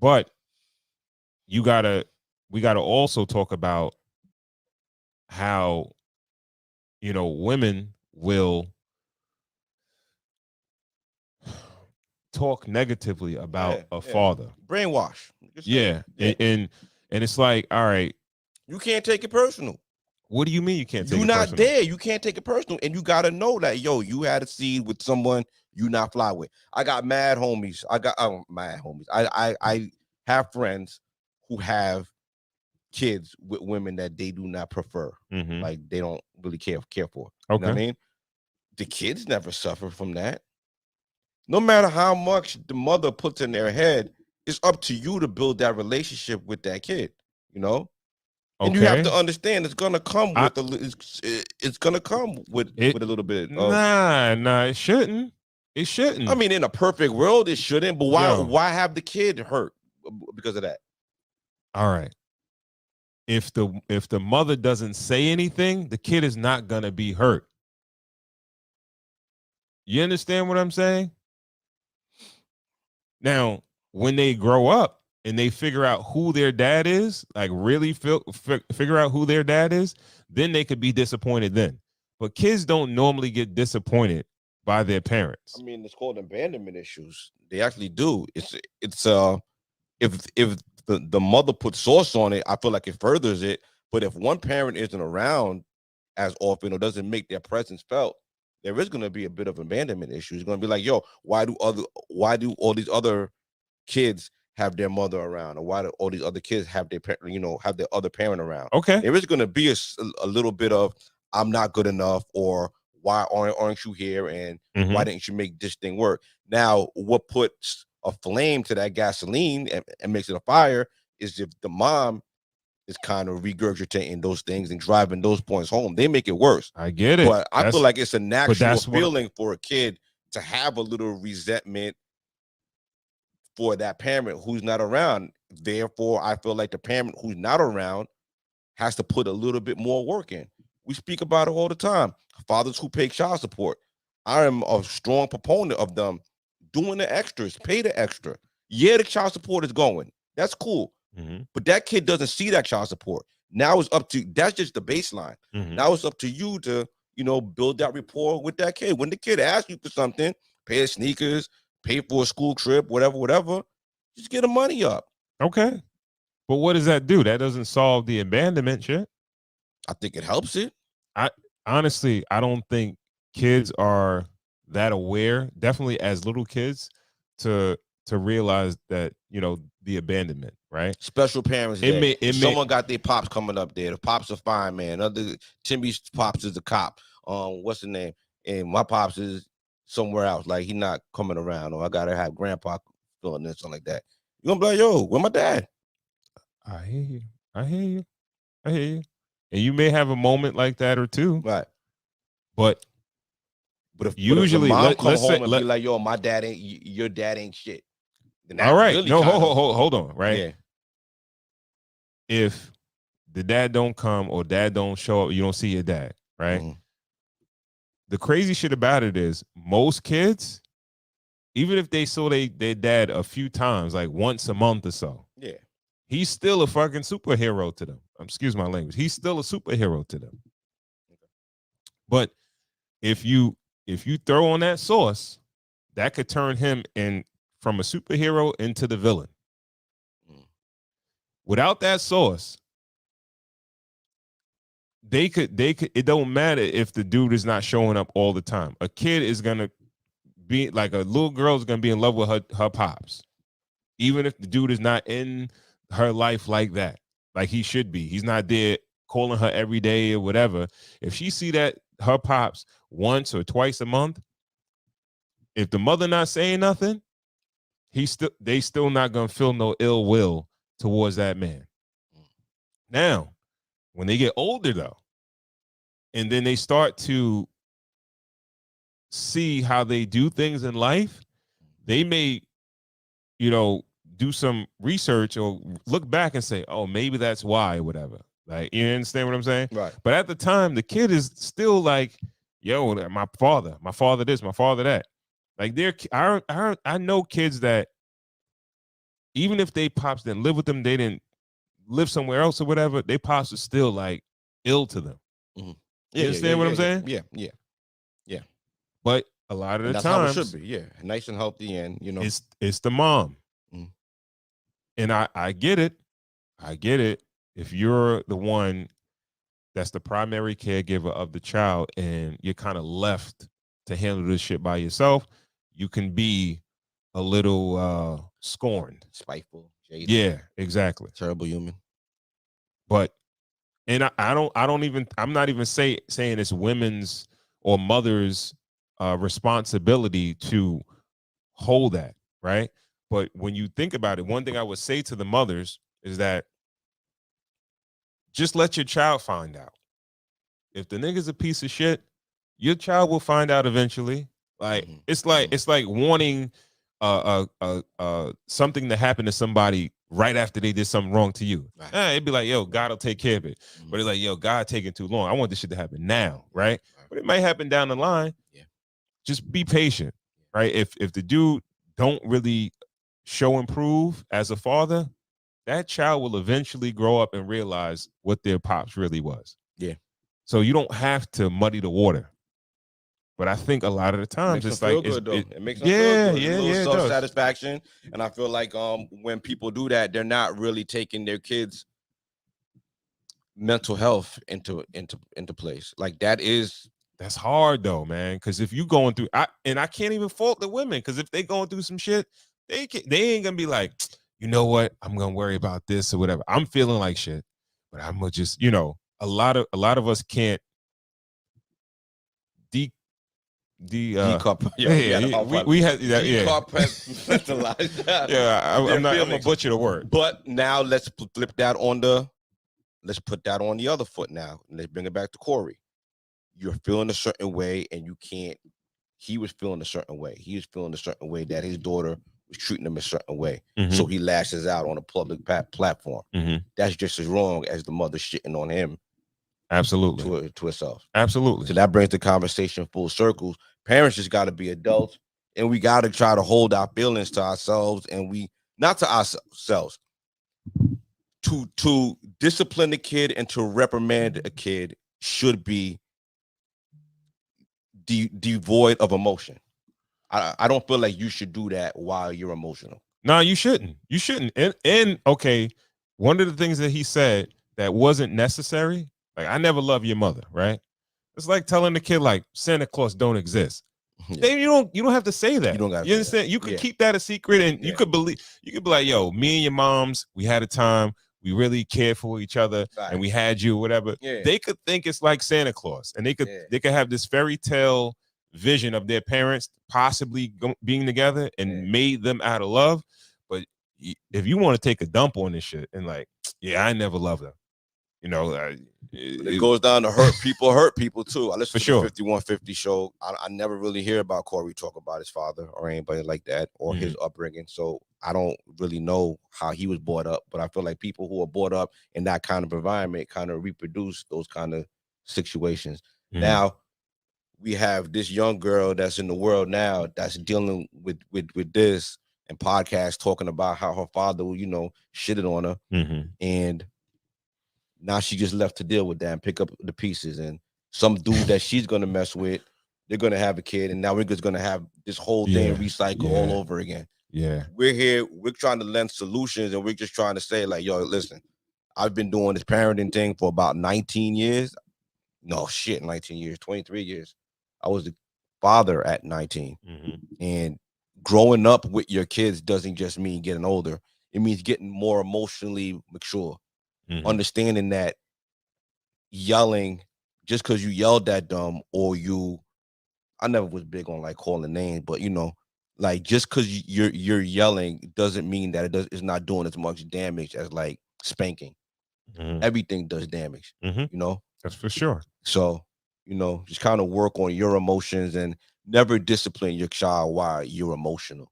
But we gotta also talk about how, women will talk negatively about a father. Brainwash. Yeah. And it's like, all right, you can't take it personal. What do you mean you can't take it personal? You're not there. You can't take it personal. And you got to know that, you had a seed with someone you not fly with. I got mad homies. I have friends who have kids with women that they do not prefer. Mm-hmm. Like, they don't really care for. Okay. You know what I mean? The kids never suffer from that. No matter how much the mother puts in their head, it's up to you to build that relationship with that kid, Okay. And you have to understand it's gonna come with it's gonna come with a little bit of nah, it shouldn't. It shouldn't. I mean, in a perfect world, it shouldn't, but why have the kid hurt because of that? All right. If the mother doesn't say anything, the kid is not gonna be hurt. You understand what I'm saying? Now, when they grow up and they figure out who their dad is, like really figure out who their dad is, then they could be disappointed then. But kids don't normally get disappointed by their parents. I mean, it's called abandonment issues. They actually do. It's if the mother puts sauce on it, I feel like it furthers it. But if one parent isn't around as often or doesn't make their presence felt, there is going to be a bit of abandonment issue. It's going to be like, why do all these other kids have their mother around, or why do all these other kids have their have their other parent around? Okay, there is going to be a little bit of I'm not good enough, or why aren't you here, and why didn't you make this thing work? Now, what puts a flame to that gasoline and makes it a fire is if the mom is kind of regurgitating those things and driving those points home. They make it worse. I get it. But I feel like it's a natural feeling for a kid to have a little resentment for that parent who's not around. Therefore, I feel like the parent who's not around has to put a little bit more work in. We speak about it all the time. Fathers who pay child support. I am a strong proponent of them doing the extras, pay the extra. Yeah, the child support is going. That's cool. But that kid doesn't see that child support. Now it's up to, that's just the baseline. Now it's up to you to, build that rapport with that kid. When the kid asks you for something, pay his sneakers, pay for a school trip, whatever, just get the money up. Okay. But what does that do? That doesn't solve the abandonment shit. I think it helps it. Honestly, I don't think kids are that aware, definitely as little kids, to realize that, the abandonment, right? Special parents. Someone got their pops coming up there. The pops are fine, man. Timmy's pops is a cop. What's the name? And my pops is somewhere else. Like, he not coming around, or I gotta have grandpa doing this, something like that. You gonna be like, yo, where my dad? I hear you. And you may have a moment like that or two. Right. But if usually if mom come home and be like, yo, my dad ain't, your dad ain't shit. All right. Really hold on, right? Yeah. If the dad don't come or dad don't show up, you don't see your dad, right? The crazy shit about it is most kids, even if they saw their dad a few times, like once a month or so, he's still a fucking superhero to them. Excuse my language. He's still a superhero to them. But if you throw on that sauce, that could turn him from a superhero into the villain. Without that sauce, they could, it don't matter if the dude is not showing up all the time. A kid is going to be like, a little girl is going to be in love with her pops. Even if the dude is not in her life like that, like he should be. He's not there calling her every day or whatever. If she see that her pops once or twice a month, if the mother not saying nothing, they still not gonna feel no ill will towards that man. Now, when they get older though, and then they start to see how they do things in life, they may, do some research or look back and say, oh, maybe that's why, or whatever. Like, you understand what I'm saying? Right. But at the time, the kid is still like, yo, my father this, my father that. Like, I know kids that even if they pops didn't live with them, they didn't live somewhere else or whatever, they pops was still like ill to them. Mm-hmm. You understand what I'm saying? Yeah. But a lot of the that's times, how it should be. Yeah, nice and healthy, and it's the mom. Mm. And I get it. I get it. If you're the one that's the primary caregiver of the child and you're kind of left to handle this shit by yourself, you can be a little scorned, spiteful, jaded. Yeah, exactly. Terrible human. But and I'm not even saying it's women's or mothers' responsibility to hold that, right? But when you think about it, one thing I would say to the mothers is that just let your child find out. If the nigga's a piece of shit, your child will find out eventually. Like it's like wanting something to happen to somebody right after they did something wrong to you. Right. It'd be like, yo, God will take care of it. But it's like, yo, God taking too long. I want this shit to happen now, right? But it might happen down the line. Yeah. Just be patient, right? If the dude don't really show improve as a father, that child will eventually grow up and realize what their pops really was. Yeah. So you don't have to muddy the water. But I think a lot of the times it's like it makes them feel good. A little self-satisfaction. And I feel like when people do that, they're not really taking their kids' mental health into place. Like that's hard though, man. Because if you going through, I can't even fault the women, because if they going through some shit, they ain't gonna be like, you know what, I'm gonna worry about this or whatever. I'm feeling like shit, but I'm gonna just, a lot of us can't we had compartmentalize. I'm gonna butcher the word. But now let's flip that let's put that on the other foot now. And let's bring it back to Corey. You're feeling a certain way, and you can't. He was feeling a certain way. He was feeling a certain way that his daughter was treating him a certain way. Mm-hmm. So he lashes out on a public platform. Mm-hmm. That's just as wrong as the mother shitting on him. Absolutely. To herself. Absolutely. So that brings the conversation full circle. Parents just got to be adults, and we got to try to hold our feelings to ourselves, and not to ourselves. To discipline a kid and to reprimand a kid should be devoid of emotion. I don't feel like you should do that while you're emotional. No, you shouldn't. You shouldn't. And okay, one of the things that he said that wasn't necessary, like, I never love your mother, right? It's like telling the kid like Santa Claus don't exist. Yeah. Then you don't have to say that. You understand? You could keep that a secret, and you could be like, yo, me and your moms, we had a time, we really cared for each other, and we had you, whatever. Yeah. They could think it's like Santa Claus, and they could have this fairy tale vision of their parents possibly being together and made them out of love. But if you want to take a dump on this shit and like, yeah, I never loved them. It goes down to hurt people too. I listen to the 5150 show. I never really hear about Corey talk about his father or anybody like that, or his upbringing. So I don't really know how he was brought up, but I feel like people who are brought up in that kind of environment kind of reproduce those kind of situations. Now we have this young girl that's in the world now that's dealing with this, and podcasts talking about how her father, shitted on her, and now she just left to deal with that and pick up the pieces. And some dude that she's gonna mess with, they're gonna have a kid, and now we're just gonna have this whole thing recycle all over again. Yeah, we're here. We're trying to lend solutions, and we're just trying to say, like, yo, listen, I've been doing this parenting thing for about 19 years. No shit, 19 years, 23 years. I was the father at 19, and growing up with your kids doesn't just mean getting older. It means getting more emotionally mature. Understanding that yelling just because you yelled at them, or I never was big on like calling names, but like just because you're yelling doesn't mean that it's not doing as much damage as like spanking. Everything does damage, That's for sure. So just kind of work on your emotions and never discipline your child while you're emotional.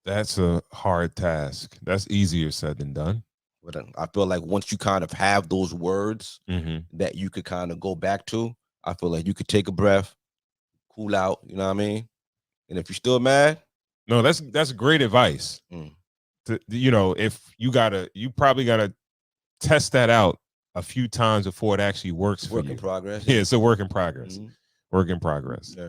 That's a hard task. That's easier said than done. But I feel like once you kind of have those words that you could kind of go back to, I feel like you could take a breath, cool out, you know what I mean? And if you're still mad, No, that's great advice. If you probably gotta test that out a few times before it actually works for you. Work in progress. Yeah, it's a work in progress. Work in progress. Yeah.